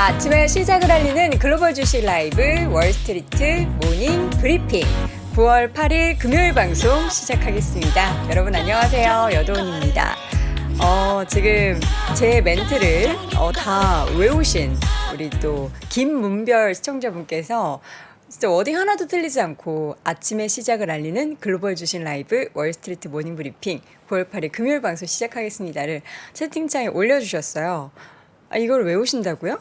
아침에 시작을 알리는 글로벌 주식 라이브 월스트리트 모닝 브리핑 9월 8일 금요일 방송 시작하겠습니다. 여러분 안녕하세요. 여도은입니다. 지금 제 멘트를 다 외우신 우리 또 김문별 시청자분께서 진짜 워딩 하나도 틀리지 않고 아침에 시작을 알리는 글로벌 주식 라이브 월스트리트 모닝 브리핑 9월 8일 금요일 방송 시작하겠습니다를 채팅창에 올려주셨어요. 이걸 외우신다고요?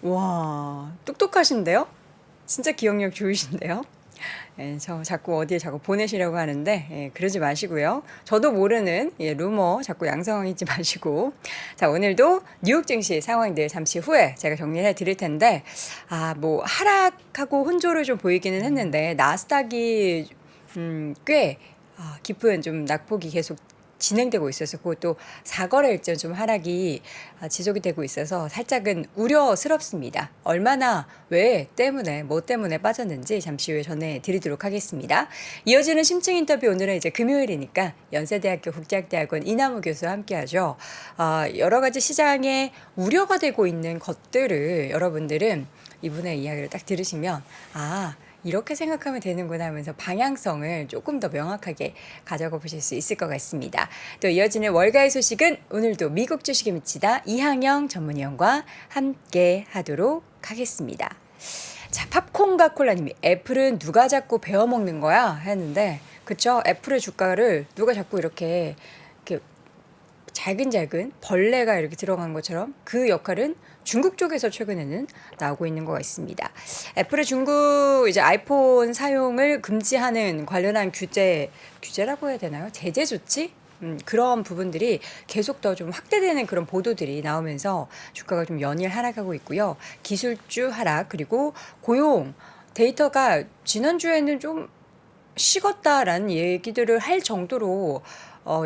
와, 똑똑하신데요? 진짜 기억력 좋으신데요? 저 자꾸 어디에 자꾸 보내시려고 하는데 그러지 마시고요. 저도 모르는 루머 자꾸 양성하지 마시고. 자, 오늘도 뉴욕 증시 상황들 잠시 후에 제가 정리해 드릴 텐데 뭐 하락하고 혼조를 좀 보이기는 했는데 나스닥이 꽤 깊은 좀 낙폭이 계속 진행되고 있어서 그것도 4거래일째 좀 하락이 지속이 되고 있어서 살짝은 우려스럽습니다. 얼마나 뭐 때문에 빠졌는지 잠시 후에 전해드리도록 하겠습니다. 이어지는 심층 인터뷰 오늘은 이제 금요일이니까 연세대학교 국제학대학원 이남우 교수와 함께하죠. 여러 가지 시장에 우려가 되고 있는 것들을 여러분들은 이분의 이야기를 딱 들으시면 이렇게 생각하면 되는구나 하면서 방향성을 조금 더 명확하게 가져가 보실 수 있을 것 같습니다. 또 이어지는 월가의 소식은 오늘도 미국 주식에 미치다 이항영 전문위원과 함께 하도록 하겠습니다. 자, 팝콘과 콜라님이 애플은 누가 자꾸 베어먹는 거야? 했는데 그쵸? 애플의 주가를 누가 자꾸 이렇게 잘근잘근 벌레가 이렇게 들어간 것처럼 그 역할은 중국 쪽에서 최근에는 나오고 있는 것 같습니다. 애플의 중국 이제 아이폰 사용을 금지하는 관련한 규제라고 해야 되나요? 제재 조치? 그런 부분들이 계속 더 좀 확대되는 그런 보도들이 나오면서 주가가 좀 연일 하락하고 있고요. 기술주 하락 그리고 고용 데이터가 지난주에는 좀 식었다라는 얘기들을 할 정도로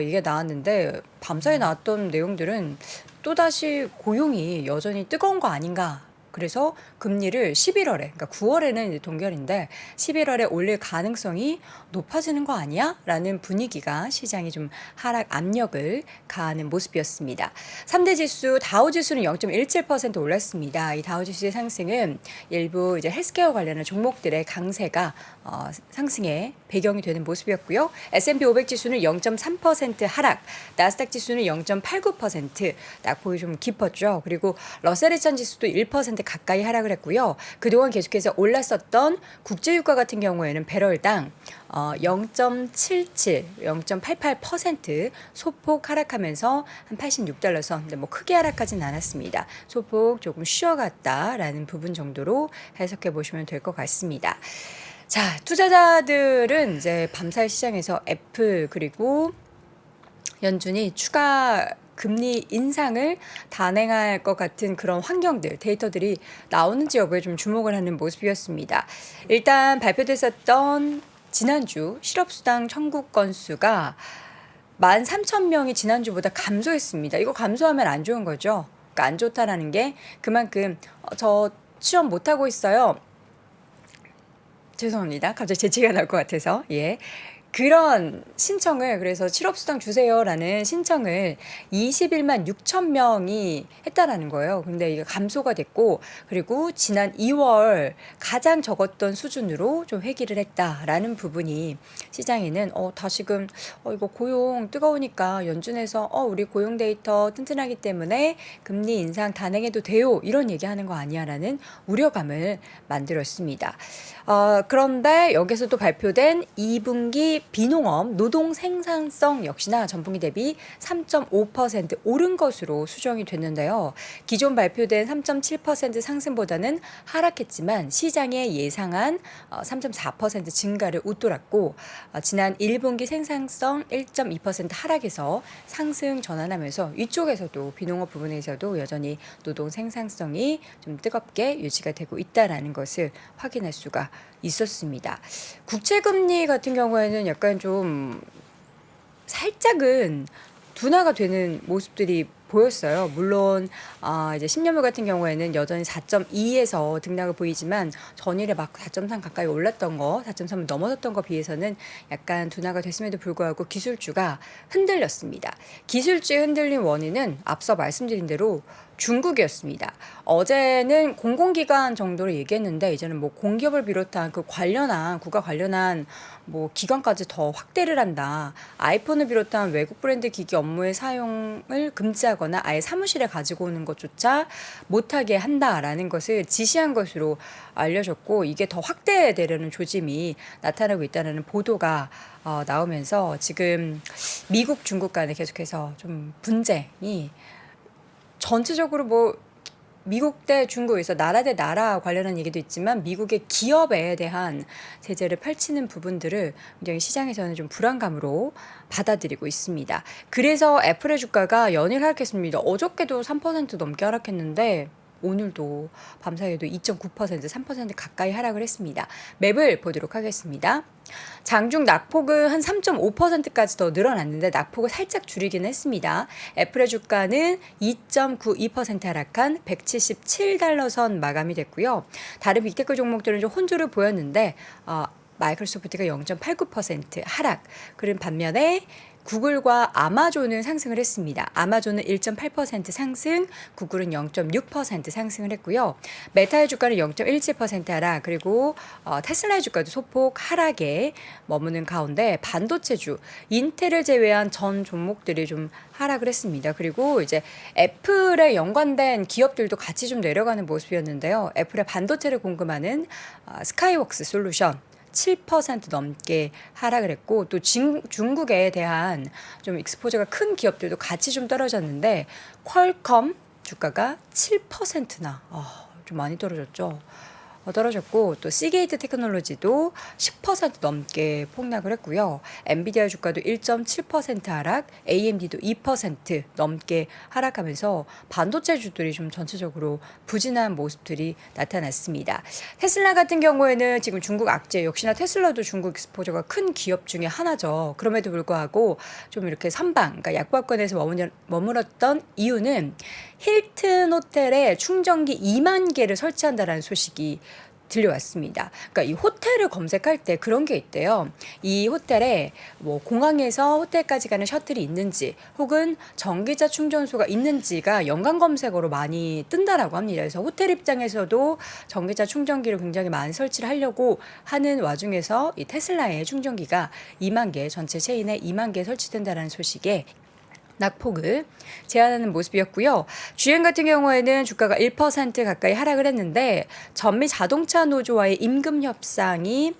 이게 나왔는데 밤사이 나왔던 내용들은 또다시 고용이 여전히 뜨거운 거 아닌가. 그래서 금리를 11월에, 그러니까 9월에는 이제 동결인데 11월에 올릴 가능성이 높아지는 거 아니야? 라는 분위기가 시장이 좀 하락 압력을 가하는 모습이었습니다. 3대 지수, 다우지수는 0.17% 올랐습니다. 이 다우지수의 상승은 일부 이제 헬스케어 관련한 종목들의 강세가 상승의 배경이 되는 모습이었고요. S&P 500 지수는 0.3% 하락, 나스닥 지수는 0.89% 낙폭이 좀 깊었죠. 그리고 러셀 2000 지수도 1% 가까이 하락을 했고요. 그동안 계속해서 올랐었던 국제유가 같은 경우에는 배럴당 0.77, 0.88% 소폭 하락하면서 한 86달러 선. 근데 뭐 크게 하락하진 않았습니다. 소폭 조금 쉬어갔다라는 부분 정도로 해석해 보시면 될 것 같습니다. 자, 투자자들은 이제 밤사이 시장에서 애플 그리고 연준이 추가 금리 인상을 단행할 것 같은 그런 환경들, 데이터들이 나오는지 여부에 좀 주목을 하는 모습이었습니다. 일단 발표됐었던 지난주 실업수당 청구 건수가 13,000명이 지난주보다 감소했습니다. 이거 감소하면 안 좋은 거죠. 그러니까 안 좋다라는 게 그만큼 저 취업 못하고 있어요. 죄송합니다. 갑자기 재치가 날 것 같아서. 그런 신청을 그래서 실업수당 주세요라는 신청을 21만 6천 명이 했다라는 거예요. 근데 이게 감소가 됐고 그리고 지난 2월 가장 적었던 수준으로 좀 회귀를 했다라는 부분이 시장에는 다시금 이거 고용 뜨거우니까 연준에서 우리 고용 데이터 튼튼하기 때문에 금리 인상 단행해도 돼요 이런 얘기하는 거 아니야라는 우려감을 만들었습니다. 그런데 여기서 또 발표된 2분기 비농업 노동 생산성 역시나 전분기 대비 3.5% 오른 것으로 수정이 됐는데요. 기존 발표된 3.7% 상승보다는 하락했지만 시장의 예상한 3.4% 증가를 웃돌았고 지난 1분기 생산성 1.2% 하락에서 상승 전환하면서 이쪽에서도 비농업 부분에서도 여전히 노동 생산성이 좀 뜨겁게 유지가 되고 있다라는 것을 확인할 수가 있었습니다. 국채금리 같은 경우에는 약간 좀 살짝은 둔화가 되는 모습들이 보였어요. 물론 이제 10년물 같은 경우에는 여전히 4.2에서 등락을 보이지만 전일에 막 4.3 가까이 올랐던 거, 4.3을 넘어섰던 거 비해서는 약간 둔화가 됐음에도 불구하고 기술주가 흔들렸습니다. 기술주의 흔들린 원인은 앞서 말씀드린 대로 중국이었습니다. 어제는 공공기관 정도로 얘기했는데 이제는 뭐 공기업을 비롯한 그 관련한 국가 관련한 뭐 기관까지 더 확대를 한다. 아이폰을 비롯한 외국 브랜드 기기 업무의 사용을 금지하거나 아예 사무실에 가지고 오는 것조차 못하게 한다라는 것을 지시한 것으로 알려졌고, 이게 더 확대되려는 조짐이 나타나고 있다는 보도가 나오면서 지금 미국, 중국 간에 계속해서 좀 분쟁이 전체적으로 뭐 미국 대 중국에서 나라 대 나라 관련한 얘기도 있지만 미국의 기업에 대한 제재를 펼치는 부분들을 굉장히 시장에서는 좀 불안감으로 받아들이고 있습니다. 그래서 애플의 주가가 연일 하락했습니다. 어저께도 3% 넘게 하락했는데 오늘도 밤사이에도 2.9%, 3% 가까이 하락을 했습니다. 맵을 보도록 하겠습니다. 장중 낙폭은 한 3.5%까지 더 늘어났는데 낙폭을 살짝 줄이긴 했습니다. 애플의 주가는 2.92% 하락한 177달러 선 마감이 됐고요. 다른 빅테크 종목들은 좀 혼조를 보였는데 마이크로소프트가 0.89% 하락. 그런 반면에 구글과 아마존은 상승을 했습니다. 아마존은 1.8% 상승, 구글은 0.6% 상승을 했고요. 메타의 주가는 0.17% 하락, 그리고 테슬라의 주가도 소폭 하락에 머무는 가운데 반도체주, 인텔을 제외한 전 종목들이 좀 하락을 했습니다. 그리고 이제 애플에 연관된 기업들도 같이 좀 내려가는 모습이었는데요. 애플의 반도체를 공급하는 스카이웍스 솔루션 7% 넘게 하락을 했고, 또 중국에 대한 좀 익스포저가 큰 기업들도 같이 좀 떨어졌는데 퀄컴 주가가 7%나 좀 많이 떨어졌죠. 떨어졌고, 또 시게이트 테크놀로지도 10% 넘게 폭락을 했고요. 엔비디아 주가도 1.7% 하락, AMD도 2% 넘게 하락하면서 반도체주들이 좀 전체적으로 부진한 모습들이 나타났습니다. 테슬라 같은 경우에는 지금 중국 악재, 역시나 테슬라도 중국 익스포저가 큰 기업 중에 하나죠. 그럼에도 불구하고 좀 이렇게 선방, 그러니까 약박권에서 머물렀던 이유는 힐튼 호텔에 충전기 2만 개를 설치한다는 소식이 들려왔습니다. 그러니까 이 호텔을 검색할 때 그런 게 있대요. 이 호텔에 뭐 공항에서 호텔까지 가는 셔틀이 있는지 혹은 전기차 충전소가 있는지가 연관 검색어로 많이 뜬다라고 합니다. 그래서 호텔 입장에서도 전기차 충전기를 굉장히 많이 설치를 하려고 하는 와중에서 이 테슬라의 충전기가 2만 개, 전체 체인에 2만 개 설치된다는 소식에 낙폭을 제한하는 모습이었고요. GM 같은 경우에는 주가가 1% 가까이 하락을 했는데 전미 자동차 노조와의 임금 협상이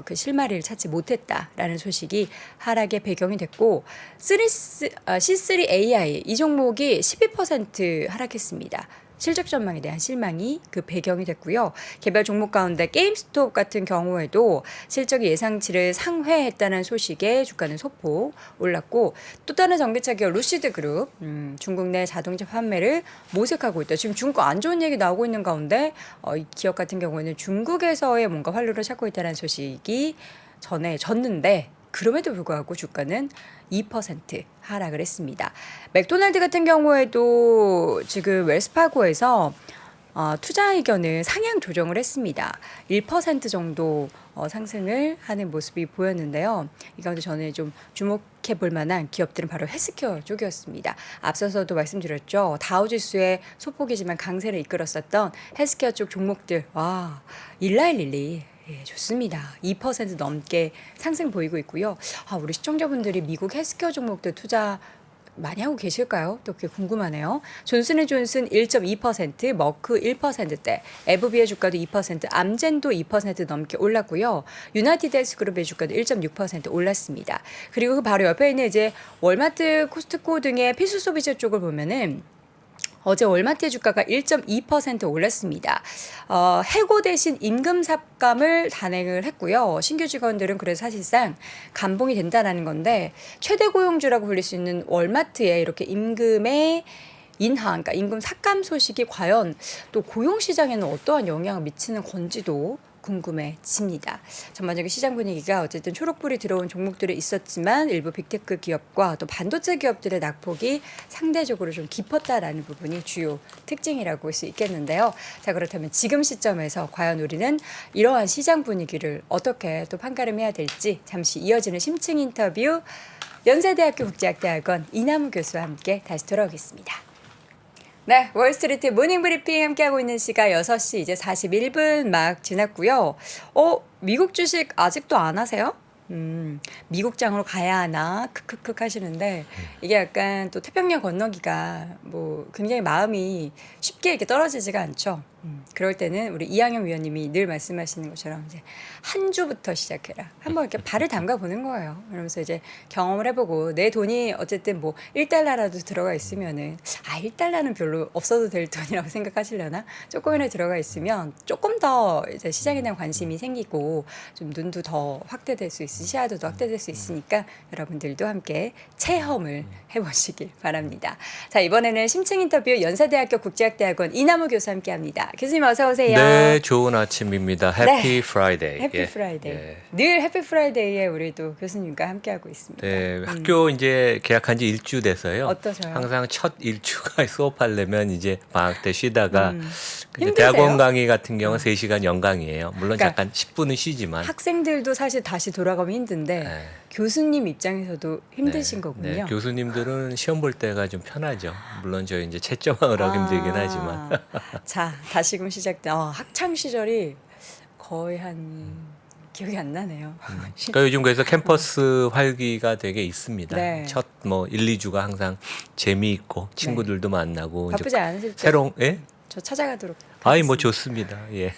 그 실마리를 찾지 못했다라는 소식이 하락의 배경이 됐고, C3 AI 이 종목이 12% 하락했습니다. 실적 전망에 대한 실망이 그 배경이 됐고요. 개별 종목 가운데 게임스톱 같은 경우에도 실적이 예상치를 상회했다는 소식에 주가는 소폭 올랐고, 또 다른 전기차 기업 루시드 그룹 중국 내 자동차 판매를 모색하고 있다. 지금 중국 안 좋은 얘기 나오고 있는 가운데 이 기업 같은 경우에는 중국에서의 뭔가 활로를 찾고 있다는 소식이 전해졌는데, 그럼에도 불구하고 주가는 2% 하락을 했습니다. 맥도날드 같은 경우에도 지금 웰스파고에서 투자 의견을 상향 조정을 했습니다. 1% 정도 상승을 하는 모습이 보였는데요. 이 가운데 저는 좀 주목해 볼 만한 기업들은 바로 헬스케어 쪽이었습니다. 앞서서도 말씀드렸죠. 다우지수의 소폭이지만 강세를 이끌었었던 헬스케어 쪽 종목들, 일라일릴리 좋습니다. 2% 넘게 상승 보이고 있고요. 우리 시청자분들이 미국 헬스케어 종목들 투자 많이 하고 계실까요? 또 그게 궁금하네요. 존슨앤존슨 1.2%, 머크 1%대, 에브비의 주가도 2%, 암젠도 2% 넘게 올랐고요. 유나이티드 헬스그룹의 주가도 1.6% 올랐습니다. 그리고 그 바로 옆에 있는 이제 월마트, 코스트코 등의 필수 소비재 쪽을 보면은 어제 월마트의 주가가 1.2% 올랐습니다. 해고 대신 임금 삭감을 단행을 했고요. 신규 직원들은 그래서 사실상 감봉이 된다는 건데, 최대 고용주라고 불릴 수 있는 월마트에 이렇게 임금의 인하, 그러니까 임금 삭감 소식이 과연 또 고용 시장에는 어떠한 영향을 미치는 건지도 궁금해집니다. 전반적인 시장 분위기가 어쨌든 초록불이 들어온 종목들이 있었지만 일부 빅테크 기업과 또 반도체 기업들의 낙폭이 상대적으로 좀 깊었다라는 부분이 주요 특징이라고 볼 수 있겠는데요. 자, 그렇다면 지금 시점에서 과연 우리는 이러한 시장 분위기를 어떻게 또 판가름해야 될지 잠시 이어지는 심층 인터뷰 연세대학교 국제학대학원 이남우 교수와 함께 다시 돌아오겠습니다. 네, 월스트리트 모닝 브리핑 함께하고 있는 시각 6시 이제 41분 막 지났고요. 미국 주식 아직도 안 하세요? 미국장으로 가야 하나 크크크 하시는데 이게 약간 또 태평양 건너기가 뭐 굉장히 마음이 쉽게 이렇게 떨어지지가 않죠. 그럴 때는 우리 이항영 위원님이 늘 말씀하시는 것처럼 이제 한 주부터 시작해라. 한번 이렇게 발을 담가 보는 거예요. 그러면서 이제 경험을 해보고 내 돈이 어쨌든 뭐 1달러라도 들어가 있으면은 1달러는 별로 없어도 될 돈이라고 생각하시려나? 조금이라도 들어가 있으면 조금 더 이제 시장에 대한 관심이 생기고 좀 눈도 더 확대될 수 있으 시야도 더 확대될 수 있으니까 여러분들도 함께 체험을 해보시길 바랍니다. 자, 이번에는 심층 인터뷰 연세대학교 국제학대학원 이남우 교수 함께합니다. 교수님 어서 오세요. 네, 좋은 아침입니다. 해피 프라이데이. 해피 프라이데이. 늘 해피 프라이데이에 우리도 교수님과 함께하고 있습니다. 네, 학교 이제 개학한 지 일주 돼서요. 어떠세요? 항상 첫 일주가 수업하려면 이제 방학 때 쉬다가 힘드세요? 대학원 강의 같은 경우는 3시간 연강이에요. 물론 그러니까 잠깐 10분은 쉬지만. 학생들도 사실 다시 돌아가면 힘든데 네. 교수님 입장에서도 힘드신 거군요. 네, 교수님들은 시험 볼 때가 좀 편하죠. 물론 저 이제 채점하느라 힘들긴 하지만. 자, 다시금 시작된 학창 시절이 거의 한 기억이 안 나네요. 그러니까 요즘 그래서 캠퍼스 활기가 되게 있습니다. 네. 첫 뭐 1, 2주가 항상 재미있고 친구들도 만나고 이제 바쁘지 않으실 때 새로운 예? 저 찾아가도록 아이 뭐 하겠습니다. 좋습니다. 예.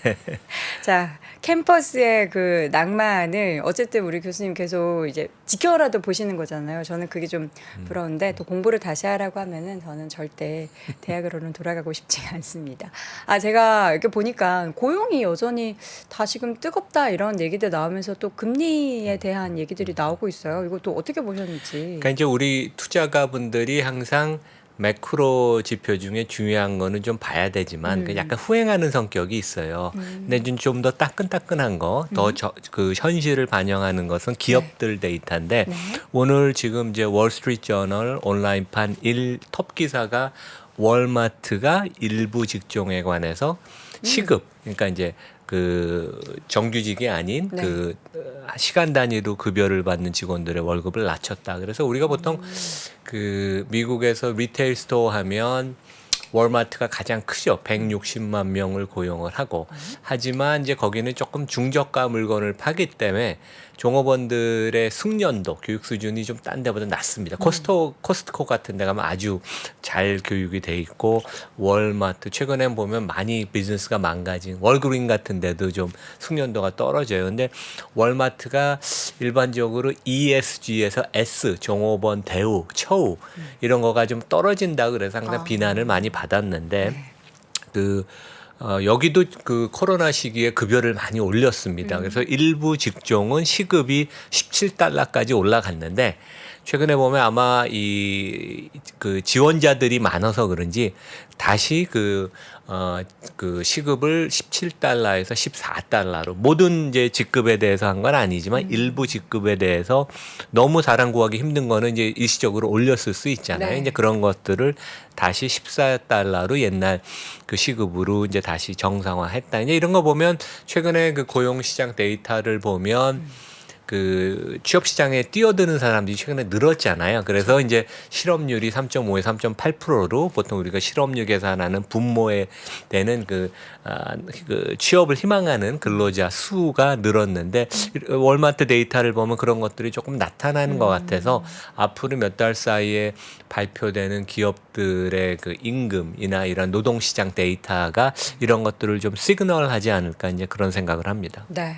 자, 캠퍼스의 그 낭만을 어쨌든 우리 교수님 계속 이제 지켜라도 보시는 거잖아요. 저는 그게 좀 부러운데 또 공부를 다시 하라고 하면은 저는 절대 대학으로는 돌아가고 싶지 않습니다. 제가 이렇게 보니까 고용이 여전히 다시금 뜨겁다 이런 얘기들 나오면서 또 금리에 대한 얘기들이 나오고 있어요. 이거 또 어떻게 보셨는지. 그러니까 이제 우리 투자가분들이 항상 매크로 지표 중에 중요한 거는 좀 봐야 되지만 그 약간 후행하는 성격이 있어요. 근데 좀 더 따끈따끈한 거, 더 그 현실을 반영하는 것은 기업들 데이터인데 오늘 지금 이제 월스트리트저널 온라인판 1톱 기사가 월마트가 일부 직종에 관해서 시급, 그러니까 이제 그 정규직이 아닌 네. 그 시간 단위로 급여를 받는 직원들의 월급을 낮췄다. 그래서 우리가 보통 그 미국에서 리테일 스토어 하면 월마트가 가장 크죠. 160만 명을 고용을 하고. 하지만 이제 거기는 조금 중저가 물건을 파기 때문에 종업원들의 숙련도, 교육 수준이 좀 딴 데보다 낮습니다. 코스트코 같은 데 가면 아주 잘 교육이 돼 있고, 월마트, 최근에 보면 많이 비즈니스가 망가진 월그린 같은 데도 좀 숙련도가 떨어져요. 근데 월마트가 일반적으로 ESG에서 S, 종업원 대우, 처우, 이런 거가 좀 떨어진다 그래서 항상 비난을 많이 받았는데, 여기도 그 코로나 시기에 급여를 많이 올렸습니다. 그래서 일부 직종은 시급이 17달러까지 올라갔는데 최근에 보면 아마 그 지원자들이 많아서 그런지 다시 그 시급을 17달러에서 14달러로 모든 이제 직급에 대해서 한 건 아니지만 일부 직급에 대해서 너무 사람 구하기 힘든 거는 이제 일시적으로 올렸을 수 있잖아요. 네. 이제 그런 것들을 다시 14달러로 옛날 그 시급으로 이제 다시 정상화했다. 이제 이런 거 보면 최근에 그 고용 시장 데이터를 보면 그 취업 시장에 뛰어드는 사람들이 최근에 늘었잖아요. 그래서 이제 실업률이 3.5에 3.8%로 보통 우리가 실업률 계산하는 분모에 되는 그 취업을 희망하는 근로자 수가 늘었는데 월마트 데이터를 보면 그런 것들이 조금 나타나는 것 같아서 앞으로 몇 달 사이에 발표되는 기업들의 그 임금이나 이런 노동시장 데이터가 이런 것들을 좀 시그널하지 않을까 이제 그런 생각을 합니다. 네.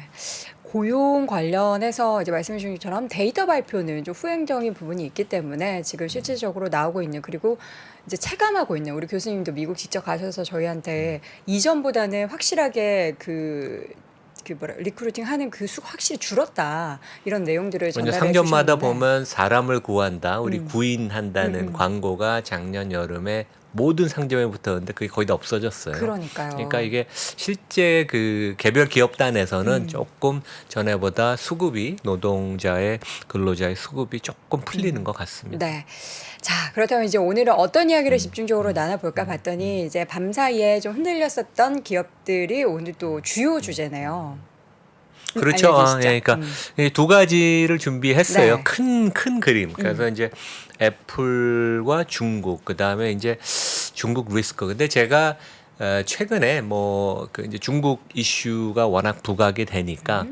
고용 관련해서 이제 말씀해 주신 것처럼 데이터 발표는 좀 후행적인 부분이 있기 때문에 지금 실질적으로 나오고 있는 그리고 이제 체감하고 있는 우리 교수님도 미국 직접 가셔서 저희한테 이전보다는 확실하게 리크루팅 하는 그 수가 확실히 줄었다. 이런 내용들을 먼저 전달해 상점마다 주셨는데. 보면 사람을 구한다, 우리 구인한다는 광고가 작년 여름에 모든 상점에 붙었는데 그게 거의 다 없어졌어요. 그러니까요. 그러니까 이게 실제 그 개별 기업단에서는 조금 전에보다 수급이 노동자의 근로자의 수급이 조금 풀리는 것 같습니다. 네. 자, 그렇다면 이제 오늘은 어떤 이야기를 집중적으로 나눠볼까 봤더니 이제 밤사이에 좀 흔들렸었던 기업들이 오늘 또 주요 주제네요. 그렇죠. 알려주시죠. 그러니까 이 두 가지를 준비했어요. 네. 큰 그림. 그래서 이제 애플과 중국, 그 다음에 이제 중국 리스크. 근데 제가 최근에 뭐 그 이제 중국 이슈가 워낙 부각이 되니까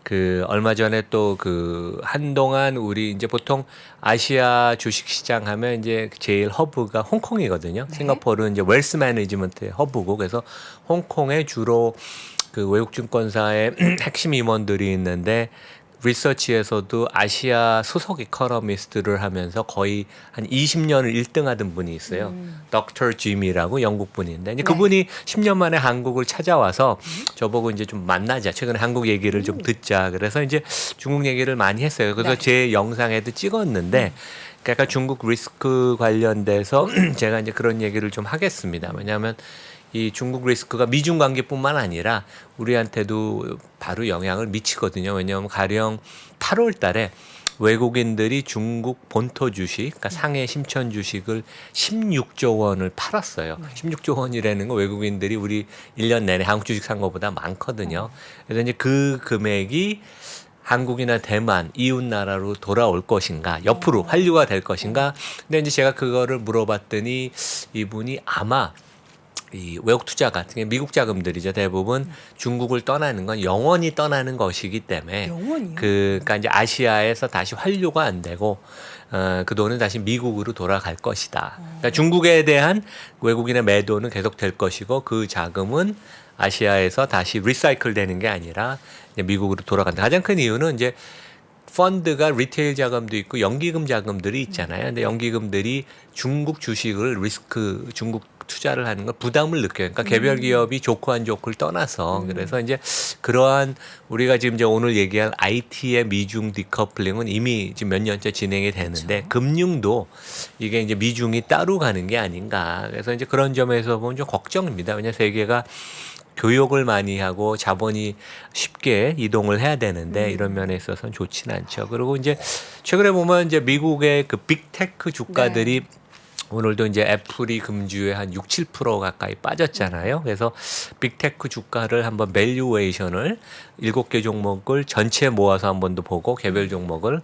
그 얼마 전에 또 그 한동안 우리 이제 보통 아시아 주식 시장 하면 이제 제일 허브가 홍콩이거든요. 네. 싱가포르는 이제 웰스 매니지먼트의 허브고 그래서 홍콩에 주로 그 외국 증권사의 핵심 임원들이 있는데 리서치에서도 아시아 수석 이코노미스트를 하면서 거의 한 20년을 1등 하던 분이 있어요. 덕터 짐이라고 영국 분인데 이제 네. 그분이 10년 만에 한국을 찾아와서 저보고 이제 좀 만나자. 최근에 한국 얘기를 좀 듣자. 그래서 이제 중국 얘기를 많이 했어요. 그래서 네. 제 영상에도 찍었는데 그러니까 중국 리스크 관련돼서 제가 이제 그런 얘기를 좀 하겠습니다. 왜냐하면 이 중국 리스크가 미중 관계뿐만 아니라 우리한테도 바로 영향을 미치거든요. 왜냐하면 가령 8월 달에 외국인들이 중국 본토 주식, 그러니까 상해 심천 주식을 16조 원을 팔았어요. 16조 원이라는 거 외국인들이 우리 1년 내내 한국 주식 산 것보다 많거든요. 그래서 이제 그 금액이 한국이나 대만 이웃 나라로 돌아올 것인가 옆으로 환류가 될 것인가. 근데 이제 제가 그거를 물어봤더니 이분이 아마 이 외국 투자 같은 게 미국 자금들이죠. 대부분 중국을 떠나는 건 영원히 떠나는 것이기 때문에 영원히요? 그러니까 이제 아시아에서 다시 환류가 안 되고 그 돈은 다시 미국으로 돌아갈 것이다. 그러니까 중국에 대한 외국인의 매도는 계속 될 것이고 그 자금은 아시아에서 다시 리사이클 되는 게 아니라 이제 미국으로 돌아간다. 가장 큰 이유는 이제 펀드가 리테일 자금도 있고 연기금 자금들이 있잖아요. 근데 연기금들이 중국 주식을 리스크 중국 투자를 하는 걸 부담을 느껴요. 그러니까 개별 기업이 좋고 안 좋고를 떠나서 그래서 이제 그러한 우리가 지금 이제 오늘 얘기한 IT의 미중 디커플링은 이미 지금 몇 년째 진행이 되는데 금융도 이게 이제 미중이 따로 가는 게 아닌가. 그래서 이제 그런 점에서 보면 좀 걱정입니다. 왜냐 세계가 교육을 많이 하고 자본이 쉽게 이동을 해야 되는데 이런 면에 있어서는 좋지는 않죠. 그리고 이제 최근에 보면 이제 미국의 그 빅테크 주가들이 오늘도 이제 애플이 금주에 한 6, 7% 가까이 빠졌잖아요. 그래서 빅테크 주가를 한번 밸류에이션을 7개 종목을 전체 모아서 한 번 더 보고 개별 종목을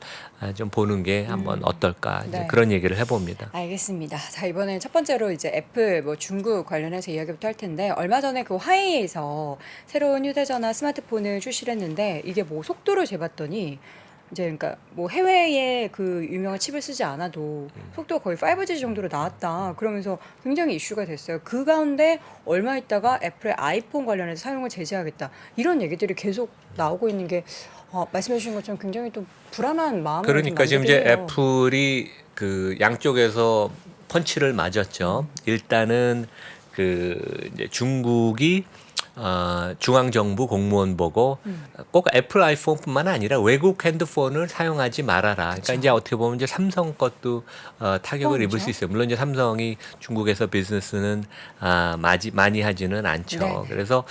좀 보는 게 한번 어떨까 이제 네. 그런 얘기를 해봅니다. 알겠습니다. 자, 이번엔 첫 번째로 이제 애플 뭐 중국 관련해서 이야기부터 할 텐데 얼마 전에 그 화웨이에서 새로운 휴대전화 스마트폰을 출시를 했는데 이게 뭐 속도를 재봤더니 이제 그러니까 뭐 해외에 그 유명한 칩을 쓰지 않아도 속도가 거의 5G 정도로 나왔다. 그러면서 굉장히 이슈가 됐어요. 그 가운데 얼마 있다가 애플의 아이폰 관련해서 사용을 제재하겠다. 이런 얘기들이 계속 나오고 있는 게 말씀해 주신 것처럼 굉장히 또 불안한 마음을 그러니까 지금 이제 해요. 애플이 그 양쪽에서 펀치를 맞았죠. 일단은 그 이제 중국이 중앙정부 공무원 보고 꼭 애플 아이폰뿐만 아니라 외국 핸드폰을 사용하지 말아라. 그러니까 이제 어떻게 보면 이제 삼성 것도 타격을 입을 수 있어요. 물론 이제 삼성이 중국에서 비즈니스는 많이 하지는 않죠. 네. 그래서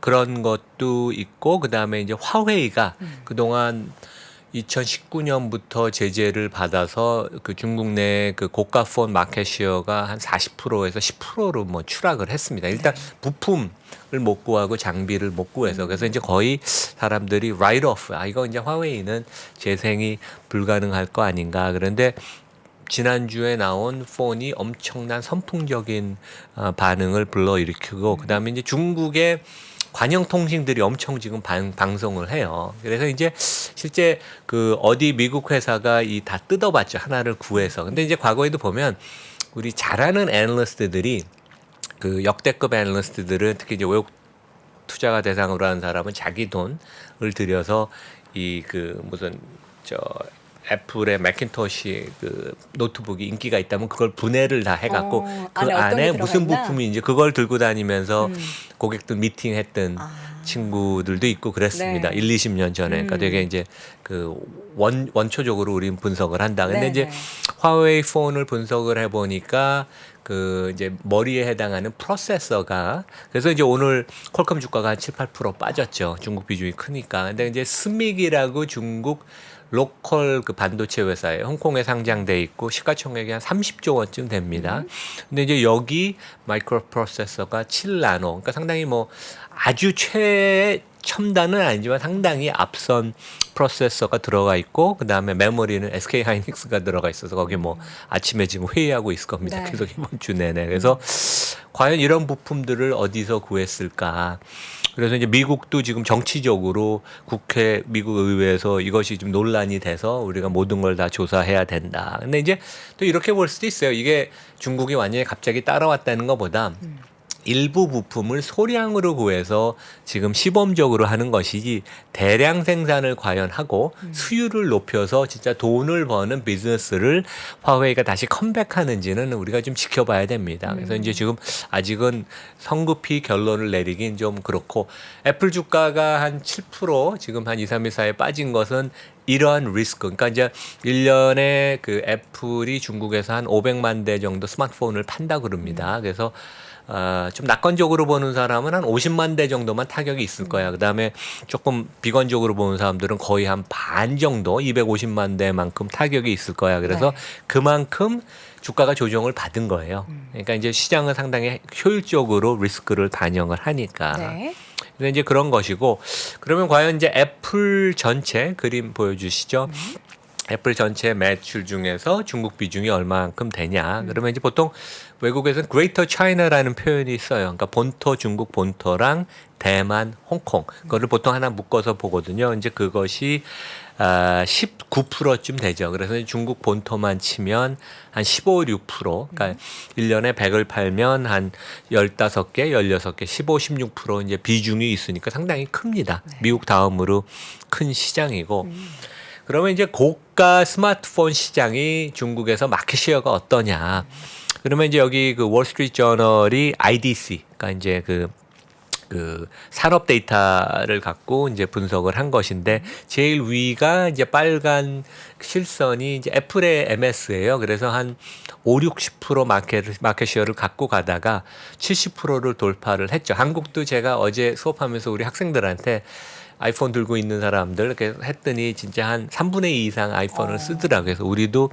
그런 것도 있고 그 다음에 이제 화웨이가 그동안 2019년부터 제재를 받아서 그 중국 내 그 고가폰 마켓시어가 한 40%에서 10%로 뭐 추락을 했습니다. 일단 부품을 못 구하고 장비를 못 구해서 그래서 이제 거의 사람들이 라이트 오프 이거 이제 화웨이는 재생이 불가능할 거 아닌가. 그런데 지난주에 나온 폰이 엄청난 선풍적인 반응을 불러일으키고 그다음에 이제 중국의 관영 통신들이 엄청 지금 방송을 해요. 그래서 이제 실제 그 어디 미국 회사가 이 다 뜯어봤죠. 하나를 구해서. 근데 이제 과거에도 보면 우리 잘하는 애널리스트들이 그 역대급 애널리스트들은 특히 이제 외국 투자가 대상으로 하는 사람은 자기 돈을 들여서 이 그 무슨 애플의 매cin토시 그 노트북이 인기가 있다면 그걸 분해를 다 해갖고 그 안에 어떤 게 안에 들어가 무슨 있나? 부품이 그걸 들고 다니면서 고객들 미팅했던 친구들도 있고 그랬습니다. 네. 1, 20년 전에. 그러니까 되게 이제 그 원초적으로 우린 분석을 한다. 근데 네, 이제 네. 화웨이 폰을 분석을 해보니까 그 이제 머리에 해당하는 프로세서가 그래서 이제 오늘 퀄컴 주가가 한 7, 8% 빠졌죠. 중국 비중이 크니까. 근데 이제 스믹이라고 중국 로컬 그 반도체 회사에 홍콩에 상장돼 있고 시가총액이 한 30조 원쯤 됩니다. 근데 이제 여기 마이크로 프로세서가 7나노. 그러니까 상당히 뭐 아주 첨단은 아니지만 상당히 앞선 프로세서가 들어가 있고 그다음에 메모리는 SK 하이닉스가 들어가 있어서 거기 뭐 아침에 지금 회의하고 있을 겁니다. 네. 계속 이번 주 내내. 그래서 과연 이런 부품들을 어디서 구했을까? 그래서 이제 미국도 지금 정치적으로 국회 미국 의회에서 이것이 좀 논란이 돼서 우리가 모든 걸 다 조사해야 된다. 근데 이제 또 이렇게 볼 수도 있어요. 이게 중국이 완전히 갑자기 따라왔다는 것보다 일부 부품을 소량으로 구해서 지금 시범적으로 하는 것이지 대량 생산을 과연 하고 수율을 높여서 진짜 돈을 버는 비즈니스를 화웨이가 다시 컴백하는지는 우리가 좀 지켜봐야 됩니다. 그래서 이제 지금 아직은 성급히 결론을 내리긴 좀 그렇고 애플 주가가 한 7% 지금 한 2, 3일 사이에 빠진 것은 이러한 리스크. 그러니까 이제 1년에 그 애플이 중국에서 한 500만 대 정도 스마트폰을 판다 그럽니다. 그래서 좀 낙관적으로 보는 사람은 한 50만 대 정도만 타격이 있을 거야. 그다음에 조금 비관적으로 보는 사람들은 거의 한 반 정도 250만 대만큼 타격이 있을 거야. 그래서 네. 그만큼 주가가 조정을 받은 거예요. 그러니까 이제 시장은 상당히 효율적으로 리스크를 반영을 하니까. 네. 그래서 이제 그런 것이고 그러면 과연 이제 애플 전체 그림 보여주시죠. 애플 전체 매출 중에서 중국 비중이 얼마만큼 되냐. 그러면 이제 보통 외국에서는 Greater China라는 표현이 있어요. 그러니까 본토, 중국 본토랑 대만, 홍콩. 그거를 보통 하나 묶어서 보거든요. 이제 그것이 19%쯤 되죠. 그래서 중국 본토만 치면 한 15, 6%. 그러니까 1년에 100을 팔면 한 15개, 16개, 15, 16% 이제 비중이 있으니까 상당히 큽니다. 미국 다음으로 큰 시장이고. 그러면 이제 고가 스마트폰 시장이 중국에서 마켓시어가 어떠냐. 그러면 이제 여기 그 월스트리트 저널이 IDC, 그러니까 이제 그 산업 데이터를 갖고 이제 분석을 한 것인데 제일 위가 이제 빨간 실선이 이제 애플의 MS예요. 그래서 한 5, 60% 마켓시어를 갖고 가다가 70%를 돌파를 했죠. 한국도 제가 어제 수업하면서 우리 학생들한테 아이폰 들고 있는 사람들 이렇게 했더니 진짜 한 3분의 2 이상 아이폰을 쓰더라고요. 그래서 우리도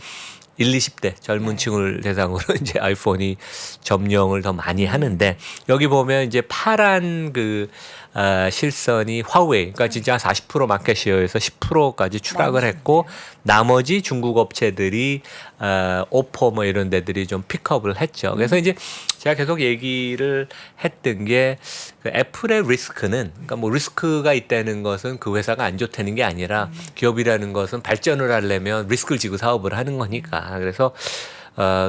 1, 20대 젊은 층을 대상으로 이제 아이폰이 점령을 더 많이 하는데 여기 보면 이제 파란 그 실선이 화웨이, 그러니까 진짜 40% 마켓시어에서 10%까지 추락을 했고 나머지 중국 업체들이 오포 뭐 이런 데들이 좀 픽업을 했죠. 그래서 이제 제가 계속 얘기를 했던 게 그 애플의 리스크는 그러니까 뭐 리스크가 있다는 것은 그 회사가 안 좋다는 게 아니라 기업이라는 것은 발전을 하려면 리스크를 지고 사업을 하는 거니까. 그래서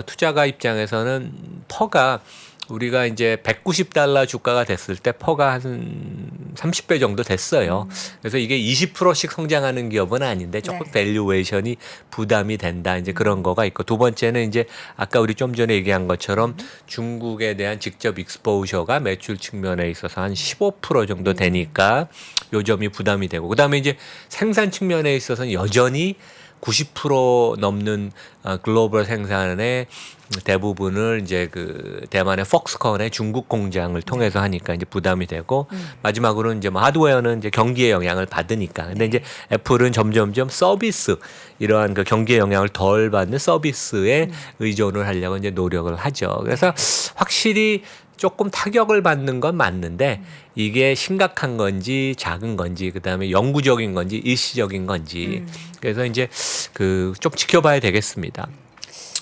투자가 입장에서는 퍼가 우리가 이제 $190 주가가 됐을 때 퍼가 한 30배 정도 됐어요. 그래서 이게 20%씩 성장하는 기업은 아닌데 조금 네. 밸류에이션이 부담이 된다. 이제 그런 거가 있고 두 번째는 이제 아까 우리 좀 전에 얘기한 것처럼 중국에 대한 직접 익스포저가 매출 측면에 있어서 한 15% 정도 되니까 요 점이 부담이 되고 그다음에 이제 생산 측면에 있어서는 여전히 90% 넘는 글로벌 생산의 대부분을 이제 그 대만의 폭스콘의 중국 공장을 통해서 하니까 이제 부담이 되고 마지막으로는 이제 뭐 하드웨어는 이제 경기의 영향을 받으니까. 근데 이제 애플은 점점점 서비스 이러한 그 경기의 영향을 덜 받는 서비스에 의존을 하려고 이제 노력을 하죠. 그래서 확실히 조금 타격을 받는 건 맞는데 이게 심각한 건지 작은 건지 그다음에 영구적인 건지 일시적인 건지 그래서 이제 그 좀 지켜봐야 되겠습니다.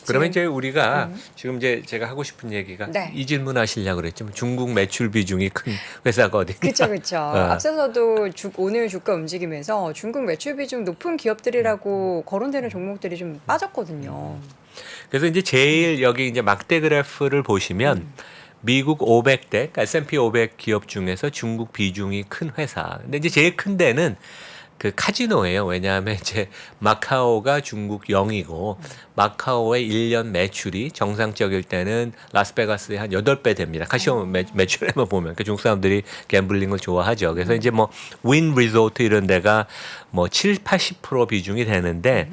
그러면 이제 우리가 지금 이제 제가 하고 싶은 얘기가 네. 이 질문 하시려고 그랬지만 중국 매출 비중이 큰 회사가 어디냐? 그렇죠. 앞서서도 오늘 주가 움직이면서 중국 매출 비중 높은 기업들이라고 거론되는 종목들이 좀 빠졌거든요. 그래서 이제 제일 여기 이제 막대 그래프를 보시면 미국 500대, 그러니까 S&P 500 기업 중에서 중국 비중이 큰 회사. 근데 이제 제일 큰 데는 그 카지노예요. 왜냐하면 이제 마카오가 중국 0이고 마카오의 1년 매출이 정상적일 때는 라스베가스의 한 8배 됩니다. 카시노 매출에만 보면. 그러니까 중국 사람들이 갬블링을 좋아하죠. 그래서 이제 뭐 윈 리조트 이런 데가 뭐 7, 80% 비중이 되는데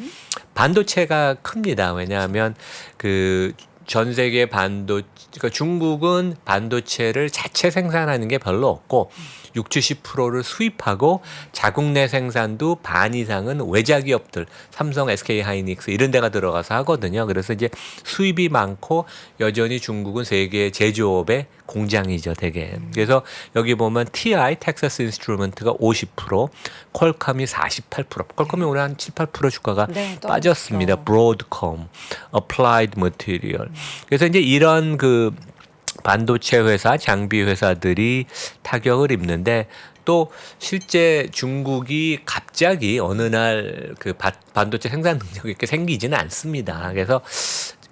반도체가 큽니다. 왜냐하면 그 전 세계 그러니까 중국은 반도체를 자체 생산하는 게 별로 없고 60~70%를 수입하고 자국 내 생산도 반 이상은 외자 기업들, 삼성, SK 하이닉스 이런 데가 들어가서 하거든요. 그래서 이제 수입이 많고 여전히 중국은 세계 제조업의 공장이죠, 되게. 그래서 여기 보면 TI, 텍사스 인스트루먼트가 50%, 퀄컴이 48%. 퀄컴이 오늘 한 7~8% 주가가 네, 빠졌습니다. 떨어졌죠. 브로드컴, 어플라이드 머티리얼. 그래서 이제 이런 그 반도체 회사, 장비 회사들이 타격을 입는데 또 실제 중국이 갑자기 어느 날 그 반도체 생산 능력이 이렇게 생기지는 않습니다. 그래서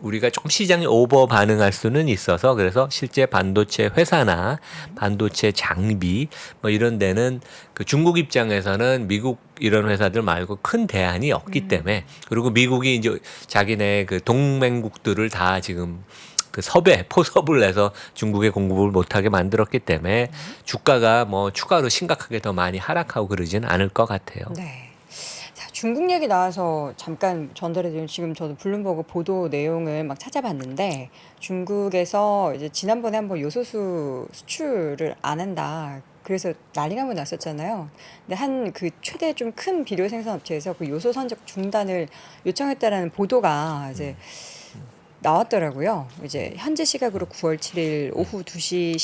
우리가 조금 시장이 오버 반응할 수는 있어서 그래서 실제 반도체 회사나 반도체 장비 뭐 이런 데는 그 중국 입장에서는 미국 이런 회사들 말고 큰 대안이 없기 때문에 그리고 미국이 이제 자기네 그 동맹국들을 다 지금 그 포섭을 내서 중국에 공급을 못하게 만들었기 때문에 주가가 뭐 추가로 심각하게 더 많이 하락하고 그러지는 않을 것 같아요. 네. 자, 중국 얘기 나와서 잠깐 전달해드린 지금 저도 블룸버그 보도 내용을 막 찾아봤는데 중국에서 이제 지난번에 한번 요소수 수출을 안 한다. 그래서 난리가 한번 났었잖아요. 근데 한 그 최대 좀 큰 비료 생산 업체에서 그 요소 선적 중단을 요청했다라는 보도가 이제 나왔더라고요. 이제 현지 시각으로 9월 7일 오후 2시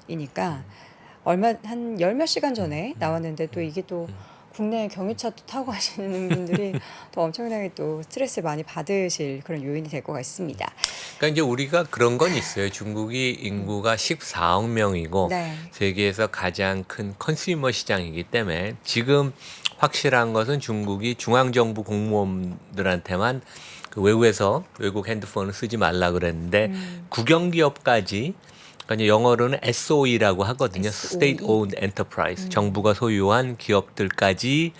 15분이니까 얼마 한 열 몇 시간 전에 나왔는데 또 이게 또 국내 경유차 또 타고 가시는 분들이 더 엄청나게 또 스트레스 많이 받으실 그런 요인이 될 것 같습니다. 그러니까 이제 우리가 그런 건 있어요. 중국이 인구가 14억 명이고 네. 세계에서 가장 큰 컨슈머 시장이기 때문에 지금 확실한 것은 중국이 중앙정부 공무원들한테만 그 외국 핸드폰을 쓰지 말라 그랬는데 국영기업까지 그러니까 이제 영어로는 SOE라고 하거든요. SOE. State Owned Enterprise. 정부가 소유한 기업들까지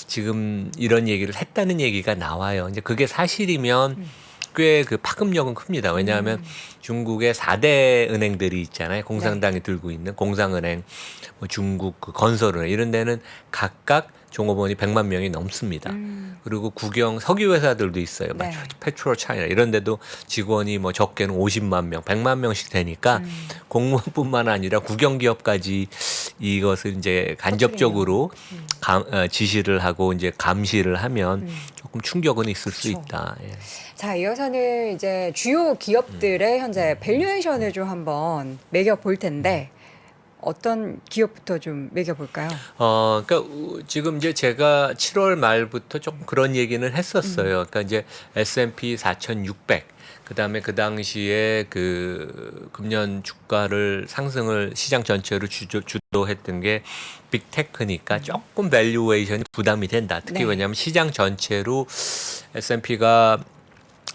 지금 이런 얘기를 했다는 얘기가 나와요. 이제 그게 사실이면 꽤 그 파급력은 큽니다. 왜냐하면 중국의 4대 은행들이 있잖아요. 공산당이 들고 있는 공상은행, 뭐 중국 그 건설은행 이런 데는 각각 종업원이 100만 명이 넘습니다. 그리고 석유 회사들도 있어요. 네. 페트로 차이나 이런 데도 직원이 뭐 적게는 50만 명, 100만 명씩 되니까 공무원뿐만 아니라 국영기업까지 이것을 이제 간접적으로 지시를 하고 이제 감시를 하면 조금 충격은 있을 수 그렇죠. 있다. 예. 자, 이어서는 이제 주요 기업들의 현재 밸류에이션을 좀 한번 매겨 볼 텐데 어떤 기업부터 좀 매겨 볼까요? 그러니까 지금 이제 제가 7월 말부터 조금 그런 얘기는 했었어요. 그러니까 이제 S&P 4,600. 그다음에 그 당시에 그 금년 주가를 상승을 시장 전체로 주도했던 게 빅테크니까 조금 밸류에이션이 부담이 된다. 특히 네. 왜냐하면 시장 전체로 S&P가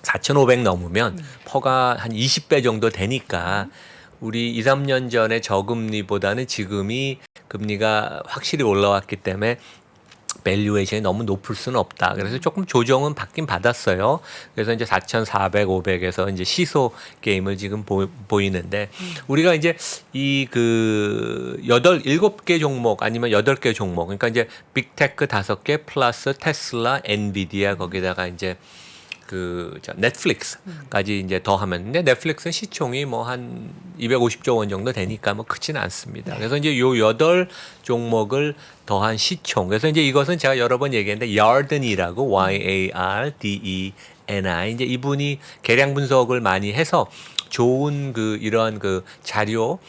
4,500 넘으면 퍼가 한 20배 정도 되니까 우리 2, 3년 전에 저금리보다는 지금이 금리가 확실히 올라왔기 때문에 밸류에이션이 너무 높을 수는 없다. 그래서 조금 조정은 받긴 받았어요. 그래서 이제 4,400, 500에서 이제 시소 게임을 지금 보이는데 우리가 이제 이 그 7개 종목 아니면 8개 종목 그러니까 이제 빅테크 5개 플러스 테슬라, 엔비디아 거기다가 이제 넷플릭스까지 이제 더하면 근데 넷플릭스는 시총이 뭐 한 250조 원 정도 되니까 뭐 크지는 않습니다. 그래서 이제 요 8종목을 더한 시총. 그래서 이제 이것은 제가 여러 번 얘기했는데 Yarden이라고 YARDENI 이제 이분이 계량 분석을 많이 해서 좋은 이런 자료를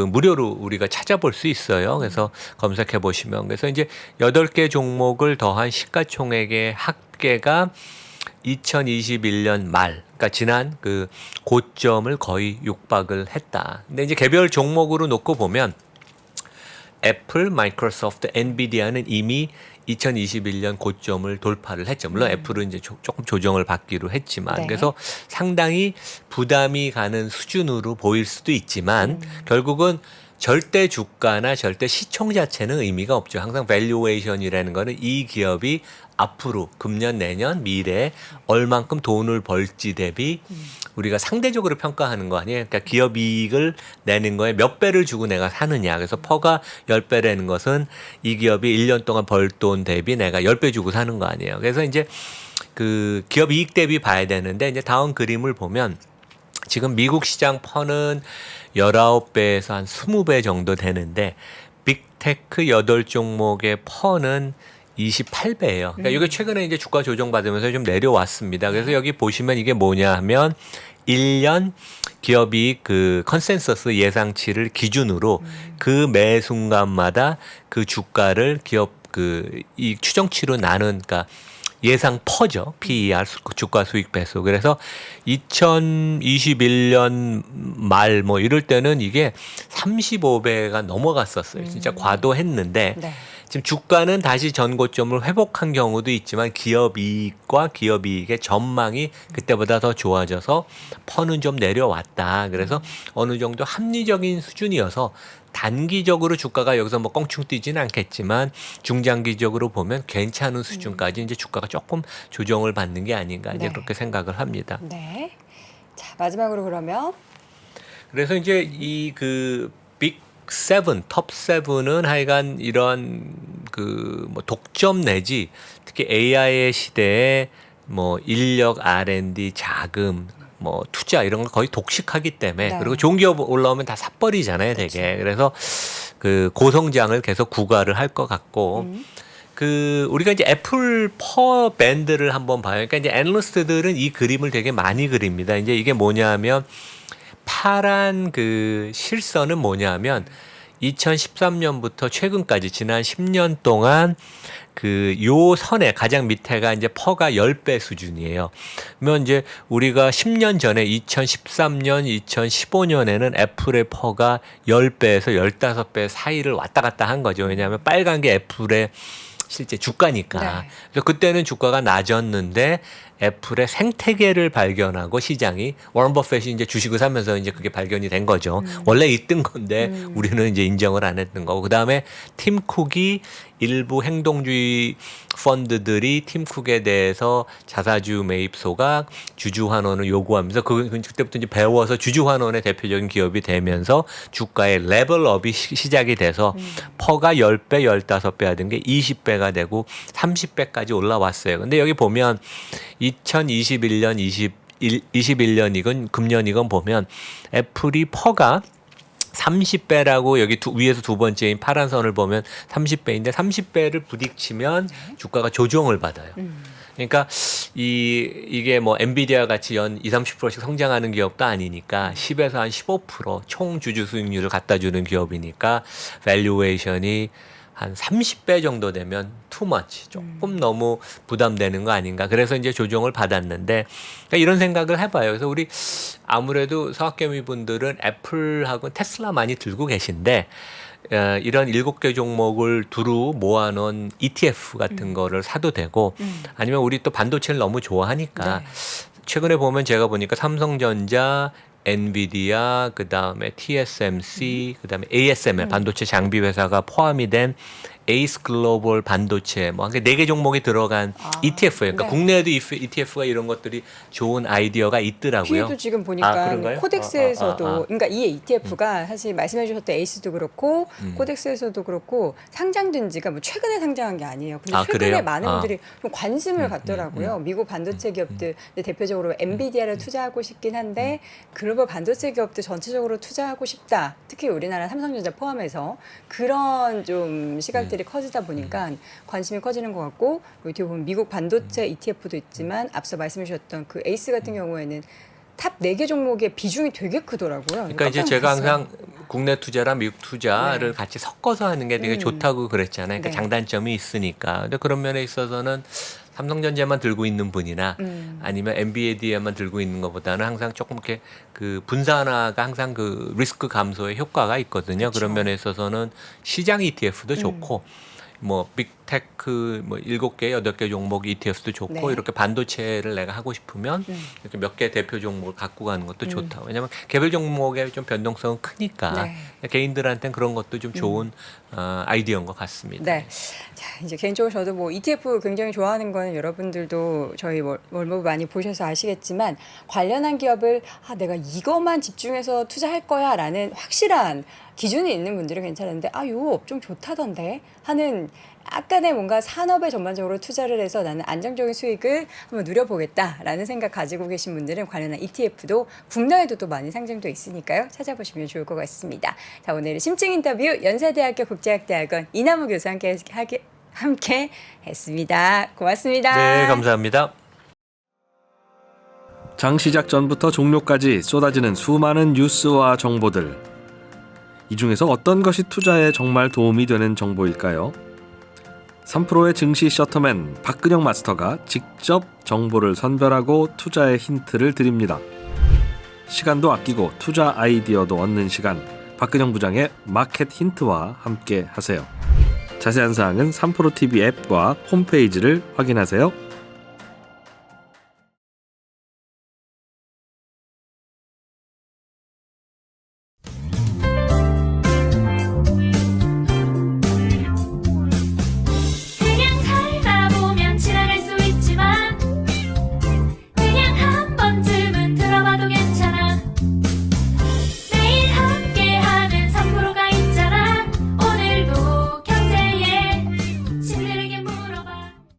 무료로 우리가 찾아볼 수 있어요. 그래서 검색해 보시면 그래서 이제 8개 종목을 더한 시가총액의 합계가 2021년 말, 그러니까 지난 그 고점을 거의 육박을 했다. 근데 이제 개별 종목으로 놓고 보면 애플, 마이크로소프트, 엔비디아는 이미 2021년 고점을 돌파를 했죠. 물론 애플은 이제 조금 조정을 받기로 했지만 네. 그래서 상당히 부담이 가는 수준으로 보일 수도 있지만 결국은 절대 주가나 절대 시총 자체는 의미가 없죠. 항상 밸류에이션이라는 거는 이 기업이 앞으로 금년 내년 미래에 얼만큼 돈을 벌지 대비 우리가 상대적으로 평가하는 거 아니에요. 그러니까 기업 이익을 내는 거에 몇 배를 주고 내가 사느냐. 그래서 퍼가 10배라는 것은 이 기업이 1년 동안 벌 돈 대비 내가 10배 주고 사는 거 아니에요. 그래서 이제 그 기업 이익 대비 봐야 되는데 이제 다음 그림을 보면 지금 미국 시장 펀은 19배에서 한 20배 정도 되는데 빅테크 8종목의 펀은 28배예요. 그러니까 이게 최근에 이제 주가 조정 받으면서 좀 내려왔습니다. 그래서 여기 보시면 이게 뭐냐 하면 1년 기업이 그 컨센서스 예상치를 기준으로 그 매 순간마다 그 주가를 기업 그 이 추정치로 나눈 그러니까 예상 퍼죠. PER 주가 수익 배수. 그래서 2021년 말 뭐 이럴 때는 이게 35배가 넘어갔었어요. 진짜 과도했는데 네. 지금 주가는 다시 전고점을 회복한 경우도 있지만 기업 이익과 기업 이익의 전망이 그때보다 더 좋아져서 퍼는 좀 내려왔다. 그래서 어느 정도 합리적인 수준이어서 단기적으로 주가가 여기서 뭐 껑충 뛰지는 않겠지만 중장기적으로 보면 괜찮은 수준까지 이제 주가가 조금 조정을 받는 게 아닌가 이제 네. 그렇게 생각을 합니다. 네. 자, 마지막으로 그러면 그래서 이제 이 그 빅 세븐, 톱 세븐은 하여간 이런 그 뭐 독점 내지 특히 AI의 시대에 뭐 인력 R&D 자금 뭐 투자 이런 걸 거의 독식하기 때문에 네. 그리고 좋은 기업 올라오면 다 삿버리잖아요, 되게. 그래서 그 고성장을 계속 구가를 할 것 같고 그 우리가 이제 애플 퍼 밴드를 한번 봐요. 그러니까 이제 애널리스트들은 이 그림을 되게 많이 그립니다. 이제 이게 뭐냐면 파란 그 실선은 뭐냐면 2013년부터 최근까지 지난 10년 동안 그 요 선에 가장 밑에가 이제 퍼가 10배 수준이에요. 그러면 이제 우리가 10년 전에 2013년, 2015년에는 애플의 퍼가 10배에서 15배 사이를 왔다 갔다 한 거죠. 왜냐하면 빨간 게 애플의 실제 주가니까. 네. 그래서 그때는 주가가 낮았는데 애플의 생태계를 발견하고 시장이 워런 버핏이 이제 주식을 사면서 이제 그게 발견이 된 거죠. 원래 있던 건데 우리는 이제 인정을 안 했던 거고. 그다음에 팀 쿡이 일부 행동주의 펀드들이 팀 쿡에 대해서 자사주 매입소가 주주 환원을 요구하면서 그때부터 이제 배워서 주주 환원의 대표적인 기업이 되면서 주가의 레벨업이 시작이 돼서 퍼가 10배, 15배 하던 게 20배가 되고 30배까지 올라왔어요. 근데 여기 보면 2021년, 21년이건 금년이건 보면 애플이 퍼가 30배라고 여기 위에서 두 번째인 파란 선을 보면 30배인데 30배를 부딪히면 주가가 조정을 받아요. 그러니까 이게 뭐 엔비디아 같이 연 20, 30%씩 성장하는 기업도 아니니까 10에서 한 15%총 주주 수익률을 갖다 주는 기업이니까 밸류에이션이 한 30배 정도 되면 too much 조금 너무 부담되는 거 아닌가. 그래서 이제 조정을 받았는데 그러니까 이런 생각을 해봐요. 그래서 우리 아무래도 서학개미 분들은 애플하고 테슬라 많이 들고 계신데 이런 7개 종목을 두루 모아놓은 ETF 같은 거를 사도 되고 아니면 우리 또 반도체를 너무 좋아하니까 네. 최근에 보면 제가 보니까 삼성전자 엔비디아, 그다음에 TSMC, 그다음에 ASML 반도체 장비 회사가 포함이 된 에이스 글로벌 반도체 뭐 4개 종목이 들어간 ETF예요. 그러니까 네. 국내에도 ETF가 이런 것들이 좋은 아이디어가 있더라고요. 뒤에도 지금 보니까 그런가요? 코덱스에서도 그러니까 이 ETF가 사실 말씀해 주셨던 에이스도 그렇고 코덱스에서도 그렇고 상장된 지가 뭐 최근에 상장한 게 아니에요. 근데 최근에 그래요? 많은 분들이 좀 관심을 갖더라고요. 미국 반도체 기업들 근데 대표적으로 엔비디아를 투자하고 싶긴 한데 글로벌 반도체 기업들 전체적으로 투자하고 싶다. 특히 우리나라 삼성전자 포함해서 그런 좀 시각들이 커지다 보니까 관심이 커지는 것 같고 여기 보면 미국 반도체 ETF도 있지만 앞서 말씀해 주셨던 그 에이스 같은 경우에는 탑 4개 종목의 비중이 되게 크더라고요. 그러니까 이제 깜짝 제가 놀랐어요. 항상 국내 투자랑 미국 투자를 같이 섞어서 하는 게 되게 좋다고 그랬잖아요. 그러니까 네. 장단점이 있으니까. 근데 그런 면에 있어서는 삼성전자만 들고 있는 분이나 아니면 엔비디아만 들고 있는 것보다는 항상 조금 이렇게 그 분산화가 항상 그 리스크 감소에 효과가 있거든요. 그쵸. 그런 면에 있어서는 시장 ETF도 좋고 뭐 빅테크 뭐 7개, 8개 종목 ETF도 좋고 네. 이렇게 반도체를 내가 하고 싶으면 이렇게 몇 개 대표 종목을 갖고 가는 것도 좋다. 왜냐하면 개별 종목의 좀 변동성은 크니까 네. 개인들한테는 그런 것도 좀 좋은 아이디어인 것 같습니다. 네. 자, 이제 개인적으로 저도 뭐 ETF 굉장히 좋아하는 거는 여러분들도 저희 월모브 많이 보셔서 아시겠지만 관련한 기업을 내가 이것만 집중해서 투자할 거야라는 확실한 기준이 있는 분들은 괜찮은데 요 업종 좋다던데 하는 약간의 뭔가 산업에 전반적으로 투자를 해서 나는 안정적인 수익을 한번 누려보겠다라는 생각 가지고 계신 분들은 관련한 ETF도 국내에도 또 많이 상장돼 있으니까요. 찾아보시면 좋을 것 같습니다. 자, 오늘은 심층 인터뷰 연세대학교 국제학대학원 이남우 교수와 함께 했습니다. 고맙습니다. 네, 감사합니다. 장 시작 전부터 종료까지 쏟아지는 수많은 뉴스와 정보들. 이 중에서 어떤 것이 투자에 정말 도움이 되는 정보일까요? 3프로의 증시 셔터맨 박근영 마스터가 직접 정보를 선별하고 투자의 힌트를 드립니다. 시간도 아끼고 투자 아이디어도 얻는 시간, 박근영 부장의 마켓 힌트와 함께 하세요. 자세한 사항은 3프로 TV 앱과 홈페이지를 확인하세요.